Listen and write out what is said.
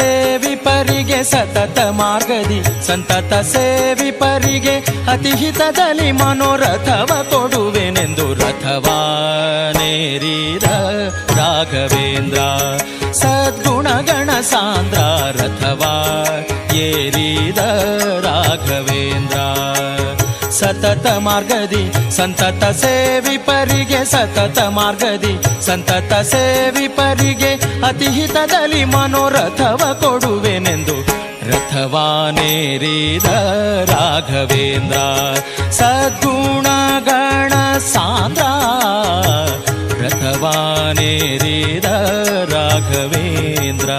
ಸೇವಿಪರಿಗೆ ಸತತ ಮಾರ್ಗದಿ ಸಂತತ ಸೇವಿಪರಿಗೆ ಅತಿಹಿತದಲ್ಲಿ ಮನೋರಥವ ಕೊಡುವೆನೆಂದು ರಥವಾನೇರಿದ ರಾಘವೇಂದ್ರ ಸದ್ಗುಣಗಣ ಸಾಂದ್ರ ರಥವಾ ಏರಿದ ರಾಘವೇಂದ್ರ ಸತತ ಮಾರ್ಗದಿ ಸಂತತ ಸೇವಿಪರಿಗೆ ಸತತ ಮಾರ್ಗದಿ ಸಂತತ ಸೇವಿಪರಿಗೆ ಅತಿಹಿತದಲ್ಲಿ ಮನೋರಥವ ಕೊಡುವೆನೆಂದು ರಥವಾನೇರಿದ ರಾಘವೇಂದ್ರ ಸದ್ಗುಣಗಣ ಸಾಂದ್ರ ರಥವಾನೇರಿದ ರಾಘವೇಂದ್ರ.